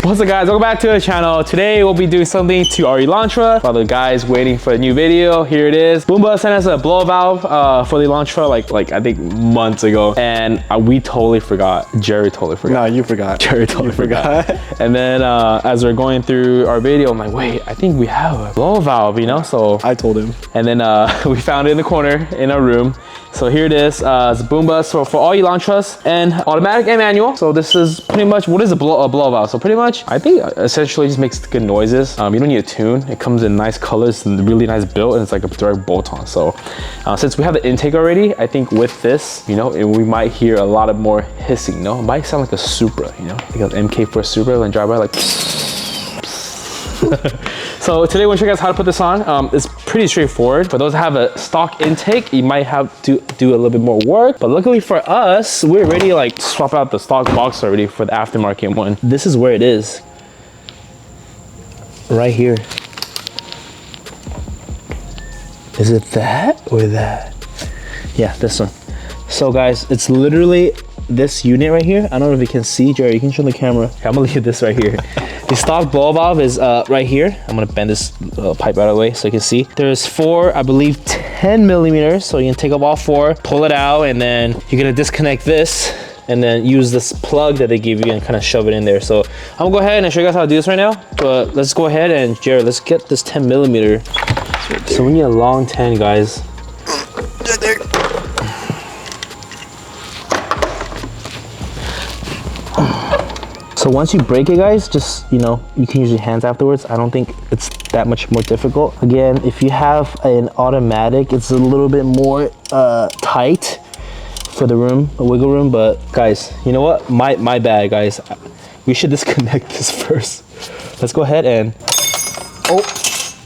What's up guys, welcome back to the channel. Today we'll be doing something to our Elantra. For the guys waiting for a new video, here it is. Boomba sent us a blow valve for the Elantra like I think months ago, and we totally forgot. Jerry totally forgot. No, you forgot. Jerry totally forgot. And then as we're going through our video, I'm like, wait, I think we have a blow valve, you know? So I told him. And then we found it in the corner in our room. So here it is. It's a Boomba for all Elantras, and automatic and manual. So this is pretty much, what is a blow valve? So pretty much, I think essentially just makes good noises. You don't need a tune. It comes in nice colors and really nice build, and it's like a direct bolt on. So since we have the intake already, I think with this, you know, we might hear a lot of more hissing, you know? It might sound like a Supra, you know? Like an MK4 Supra when drive by like So today we'll show you guys how to put this on. It's pretty straightforward. For those that have a stock intake, you might have to do a little bit more work, but luckily for us, we're already like swap out the stock box already for the aftermarket one. This is where it is. Right here. Is it that or that? Yeah, this one. So guys, it's literally this unit right here. I don't know if you can see, Jerry, you can show the camera. Okay, I'm gonna leave this right here. The stock blow valve is right here. I'm gonna bend this pipe out of the way so you can see. There's 4, I believe 10 millimeters. So you can take up all 4, pull it out, and then you're gonna disconnect this and then use this plug that they give you and kind of shove it in there. So I'm gonna go ahead and show you guys how to do this right now. But let's go ahead and, Jared, let's get this 10 millimeter. So we need a long 10, guys. So once you break it, guys, just, you know, you can use your hands afterwards. I don't think it's that much more difficult. Again, if you have an automatic, it's a little bit more tight for the room, a wiggle room. But guys, you know what? My bad, guys. We should disconnect this first. Let's go ahead and,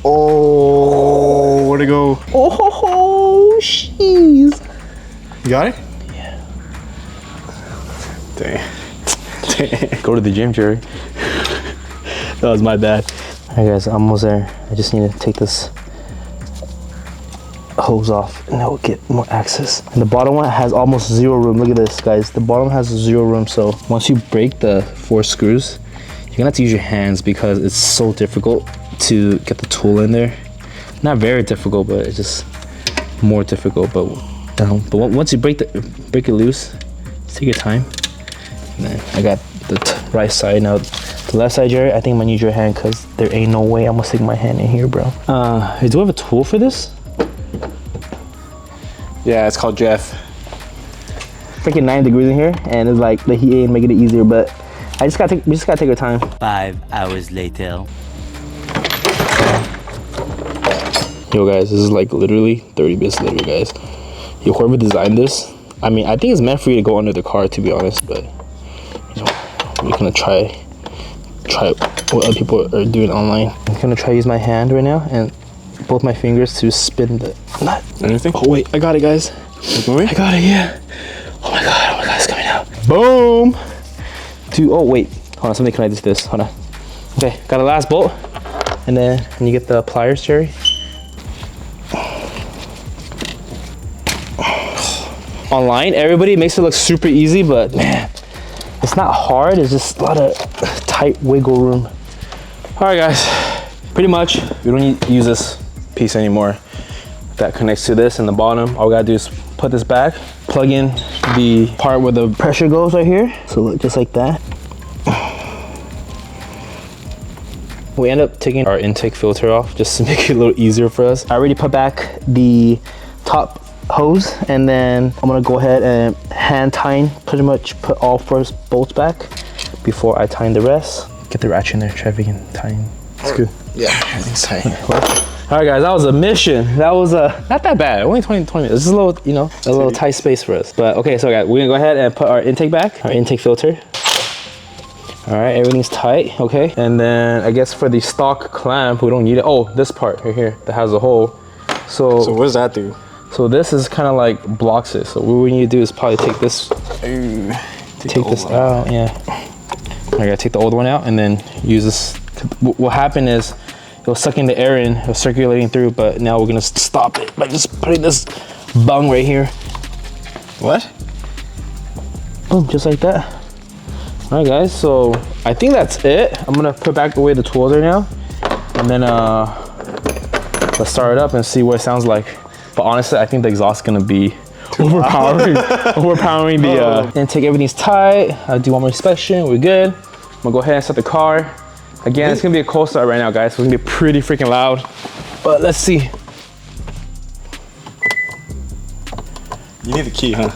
Oh, where'd it go? oh, jeez. You got it? Yeah. Dang. Go to the gym, Jerry. That was my bad. All right, guys, I'm almost there. I just need to take this hose off and that will get more access. And the bottom one has almost 0 room. Look at this, guys. The bottom has 0 room. So once you break the 4 screws, you're gonna have to use your hands because it's so difficult to get the tool in there. Not very difficult, but it's just more difficult. But once you break it loose, just take your time. And then I got the right side. Now the left side, Jerry, I think I'm gonna use your hand because there ain't no way I'm gonna stick my hand in here, bro. Do we have a tool for this? Yeah, it's called Jeff. Freaking 9 degrees in here, and it's like the heat ain't making it easier, but we just gotta take our time. 5 hours later. Yo guys, this is like literally 30 minutes later, guys. Yo, whoever designed this, I mean, I think it's meant for you to go under the car, to be honest, but you know, we're gonna try what other people are doing online. I'm gonna try to use my hand right now and both my fingers to spin the nut. Anything? Oh wait, I got it, guys. I got it, yeah. Oh my god, it's coming out. Boom! Dude, oh wait, hold on, something connected to this, hold on. Okay, got the last bolt, and then you get the pliers, Jerry. Online, everybody makes it look super easy, but man, it's not hard. It's just a lot of tight wiggle room. All right, guys, pretty much we don't need to use this piece anymore. That connects to this in the bottom. All we gotta do is put this back, plug in the part where the pressure goes right here. So look, just like that. We end up taking our intake filter off just to make it a little easier for us. I already put back the top hose, and then I'm gonna go ahead and hand tighten, pretty much put all 4 bolts back before I tighten the rest. Get the ratchet in there, Trev, and tighten. It's good. Yeah, everything's tight. All right, guys, that was a mission. That was not that bad. Only 20 minutes. This is a little, you know, a little tight space for us. But okay, so guys, we're gonna go ahead and put our intake back, our intake filter. All right, everything's tight, okay. And then I guess for the stock clamp, we don't need it. Oh, this part right here that has a hole. So what does that do? So this is kind of like blocks it. So what we need to do is probably take this, take this out. Yeah. I gotta take the old one out and then use this. What happened is it'll sucking the air in, it'll circulating through, but now we're gonna stop it by just putting this bung right here. What? Boom, just like that. All right, guys. So I think that's it. I'm gonna put back away the tools right now, and then let's start it up and see what it sounds like. But honestly, I think the exhaust is gonna be overpowering the intake. Everything's tight. I do one more inspection. We're good. I'm gonna go ahead and start the car. Again, it's gonna be a cold start right now, guys. So it's gonna be pretty freaking loud. But let's see. You need the key, huh?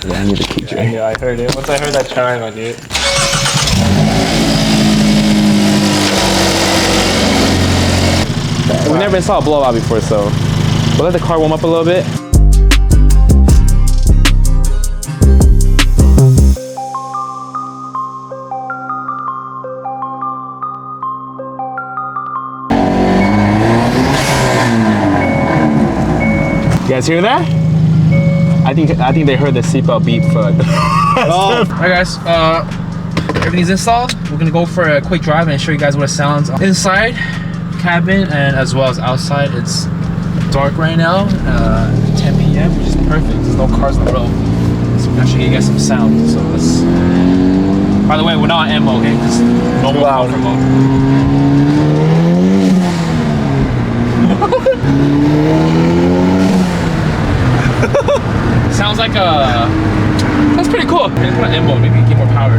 Yeah, I need the key, Jay. Yeah, I heard it. Once I heard that chime, I knew it. We never installed a blowout before, so we'll let the car warm up a little bit. You guys hear that? I think they heard the seatbelt beep for like All right, guys. Everything's installed. We're gonna go for a quick drive and show you guys what it sounds inside cabin and as well as outside. It's dark right now, 10 p.m., which is perfect. There's no cars on the road, so we're actually gonna get some sound. So let's. By the way, we're not on M mode, okay? Just normal comfort mode. Sounds like sounds pretty cool. Let's put on M mode, maybe get more power.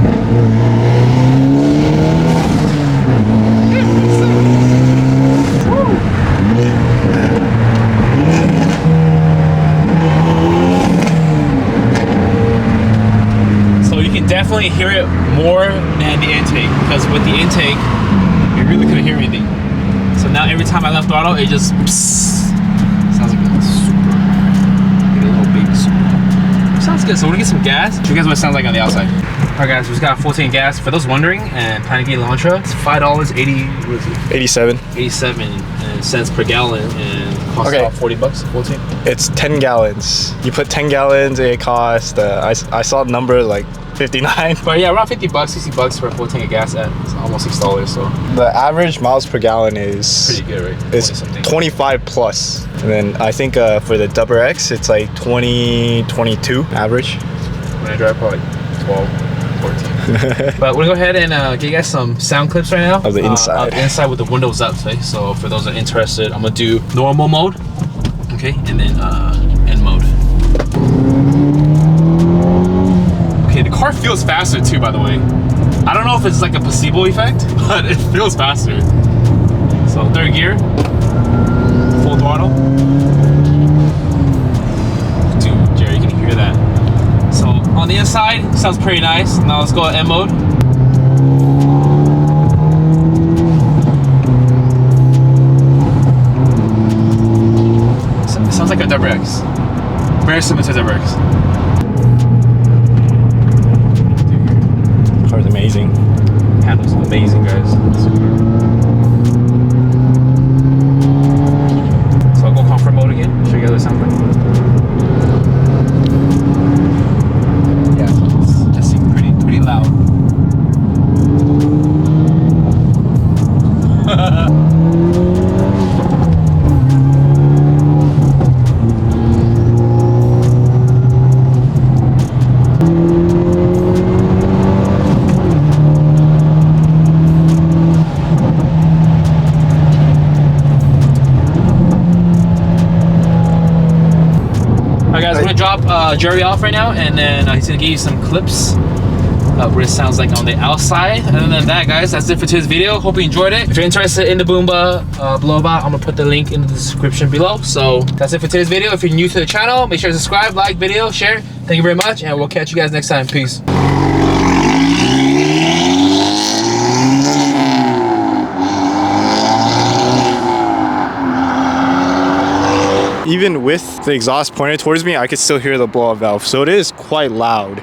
So you can definitely hear it more than the intake, because with the intake, you really couldn't hear anything. So now every time I left throttle, it just sounds like a super, like a little baby super. Sounds good. So we're gonna get some gas. Show you guys what it sounds like on the outside. All right, guys, we just got 14 gas. For those wondering, and planning to get Elantra, it's $5.80. What is it? 87. 87 cents per gallon, and costs about $40. 14. It's 10 gallons. You put 10 gallons, it costs. I saw the number like 59. But yeah, around $50, $60 for a full tank of gas at almost $6. So The average miles per gallon is pretty good, right? It's 25 plus. And then I think for the Double X, it's like 20, 22 average. When I drive, probably 12, 14. But we're gonna go ahead and get you guys some sound clips right now. Of the inside. Of the inside with the windows up, okay? So for those that are interested, I'm gonna do normal mode, okay? And then end mode. Okay, the car feels faster too, by the way. I don't know if it's like a placebo effect, but it feels faster. So third gear, full throttle. Dude, Jerry, you can hear that. So on the inside, sounds pretty nice. Now let's go to M mode. It sounds like a Double X. Very similar to Double X. Car's amazing. Handles amazing, guys. So I'll go comfort mode again. Show you guys what it sounds like. Yeah, it's pretty loud. Alright guys, we're gonna drop Jerry off right now, and then he's gonna give you some clips of what it sounds like on the outside. Other than that, guys, that's it for today's video. Hope you enjoyed it. If you're interested in the Boomba blowout, I'm gonna put the link in the description below. So that's it for today's video. If you're new to the channel, make sure to subscribe, like video, share. Thank you very much, and we'll catch you guys next time. Peace. Even with the exhaust pointed towards me, I could still hear the blow-up valve. So it is quite loud.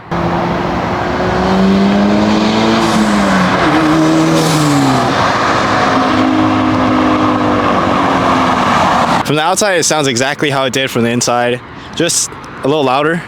From the outside, it sounds exactly how it did from the inside. Just a little louder.